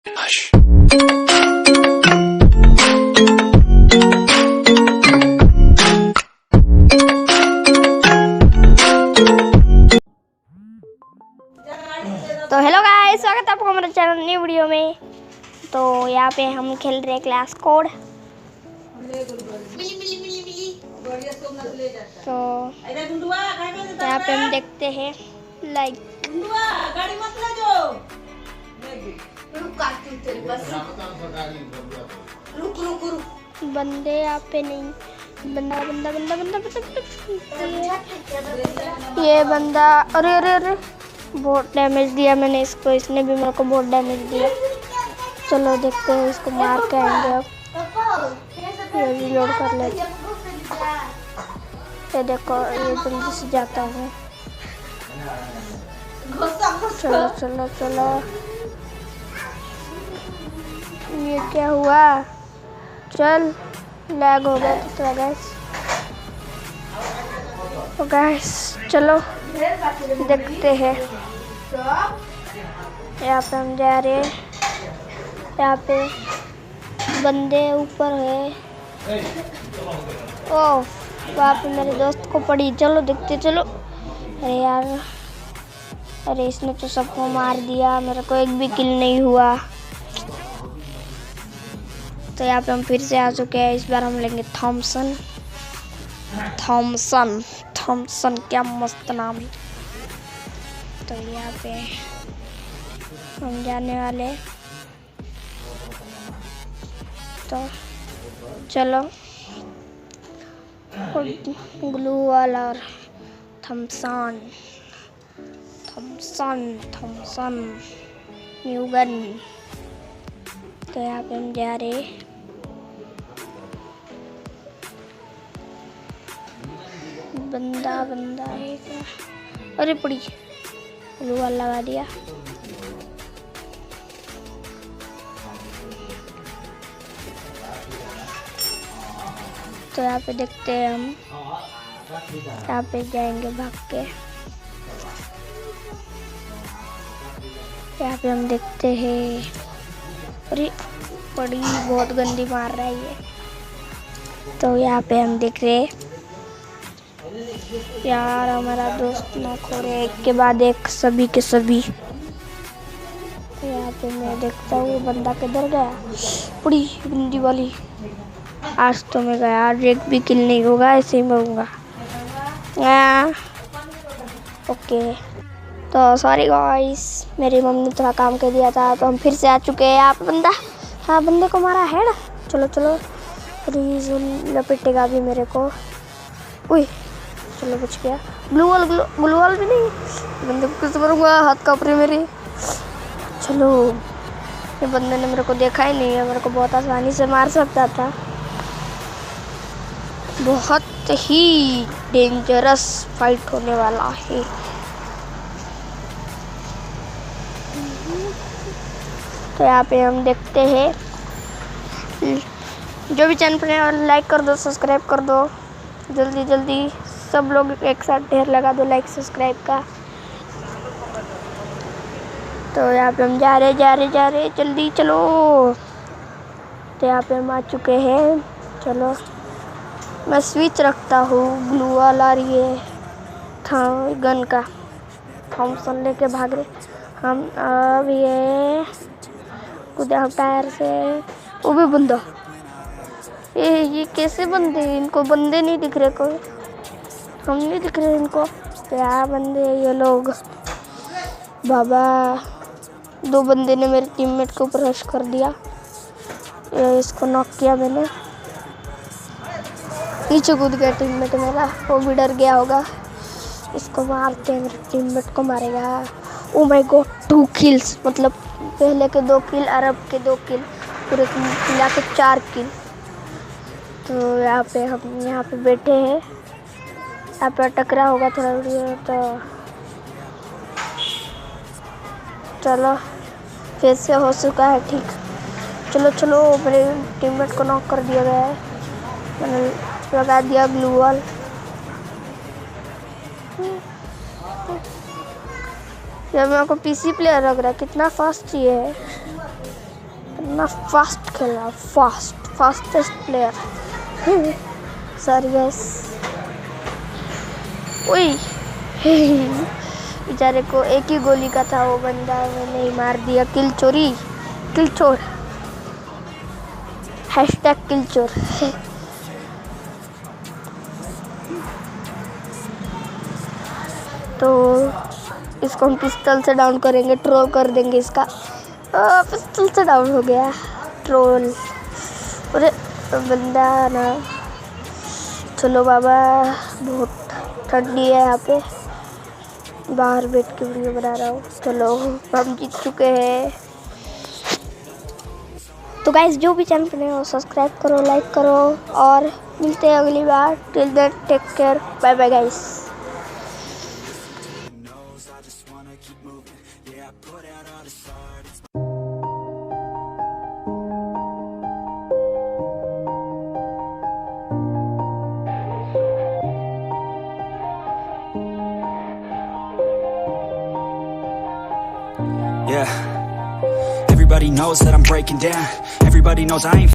तो hello guys, स्वागत है आपको हमारे चैनल न्यू वीडियो में। तो यहाँ पे हम खेल रहे हैं क्लास कोड। तो यहाँ पे हम देखते हैं लाइक बंदे यहाँ पे नहीं, बंदा बंदा बंदा बंदा बंदा ये बंदा, अरे अरे अरे बहुत डैमेज दिया मैंने इसको, इसने भी मेरे को बहुत डैमेज दिया। चलो देखते हैं, इसको मार के आएंगे अब। ये रिलोड कर लेते। ये देखो, ये जल्दी से जाता है। चलो चलो चलो, ये क्या हुआ? चल, लैग हो गया तो गैस। तो गैस चलो देखते हैं। यहाँ पे हम जा रहे हैं। यहाँ पे बंदे ऊपर है। ओह, वहाँ पे मेरे दोस्त को पड़ी। चलो देखते, चलो। अरे यार, अरे इसने तो सबको मार दिया, मेरे को एक भी किल नहीं हुआ। तो यहाँ पे हम फिर से आ चुके हैं। इस बार हम लेंगे थॉमसन। थॉमसन थॉमसन, क्या मस्त नाम है। तो यहाँ पे हम जाने वाले। तो चलो, ग्लू वाल और थॉमसन थॉमसन थॉमसन न्यू गन। तो यहाँ पे हम जा रहे। बंदा बंदा है क्या? अरे पड़ी, ग्लू वाल लगा दिया। तो यहाँ पे देखते हैं हम, यहाँ पे जाएंगे भाग के। यहाँ पे हम देखते हैं। अरे पड़ी, बहुत गंदी मार रहा है ये। तो यहाँ पे हम देख रहे यार, हमारा दोस्त ना खोरे एक के बाद एक, सभी के सभी। तो यहाँ पे मैं देखता हूँ बंदा किधर गया। पड़ी बंदी वाली। आज तो मैं गया, आज एक भी किल नहीं होगा, ऐसे ही मरूंगा। ओके, तो सॉरी गाइस, मेरी मम्मी ने थोड़ा काम कर दिया था। तो हम फिर से आ चुके हैं। यहाँ पे बंदा, हाँ बंदे को मारा हेड। चलो चलो, प्लीज लपेटेगा भी मेरे को। उई, चलो बच गया। ग्लू वाल भी नहीं, बंदे को किस मारूंगा, हाथ कांप रही मेरी। चलो, ये बंदे ने मेरे को देखा ही नहीं है, मेरे को बहुत आसानी से मार सकता था। बहुत ही डेंजरस फाइट होने वाला है। तो यहाँ पे हम देखते हैं, जो भी चैनल पर लाइक कर दो, सब्सक्राइब कर दो जल्दी जल्दी। सब लोग एक साथ ढेर लगा दो लाइक सब्सक्राइब का। तो यहाँ पे हम जा रहे जल्दी चलो। तो यहाँ पे हम आ चुके हैं। चलो, मैं स्विच रखता हूँ, ग्लू वाल और ये था गन का। थॉमसन लेके भाग रहे हम। अब ये कूदे हम टायर से। वो भी बंदा, ये कैसे बंदे? इनको बंदे नहीं दिख रहे, कोई हम नहीं दिख रहे इनको। क्या बंदे ये लोग? बाबा, दो बंदे ने मेरे टीममेट के ऊपर रश कर दिया। ये इसको नॉक किया मैंने। नीचे कूद गया टीममेट मेरा, वो भी डर गया होगा। इसको मारते हैं, मेरे टीममेट को मारेगा। ओ माय गॉड, 2 किल्स, मतलब पहले के 2 किल, अरब के 2 किल, पूरे मिला के 4 किल। तो यहाँ पे हम यहाँ पे बैठे हैं। यहाँ पे टकरा होगा थोड़ा। तो चलो, फिर से हो चुका है ठीक। चलो चलो, मेरे टीममेट को नॉक कर दिया गया है। मैंने लगा दिया ग्लू वाल। ये मेरे को पीसी प्लेयर लग रहा है, कितना फास्ट ये है। इतना फास्ट खेल रहा, फास्टेस्ट प्लेयर। Sorry guys. ओए बेचारे को एक ही गोली का था, वो बंदा मैंने ही मार दिया। किल चोर, हैशटैग किल चोर। तो इसको हम पिस्टल से डाउन करेंगे, ट्रोल कर देंगे इसका। पिस्टल से डाउन हो गया, ट्रोल। अरे बंदा ना, चलो बाबा, बहुत ठंडी है यहाँ पे, बाहर बैठ के वीडियो बना रहा हूँ। चलो हम जीत चुके हैं। तो गाइस जो भी चैनल पे नए हो सब्सक्राइब करो, लाइक करो, और मिलते हैं अगली बार। Till then take care, bye bye guys. Yeah, everybody knows that I'm breaking down. Everybody knows I ain't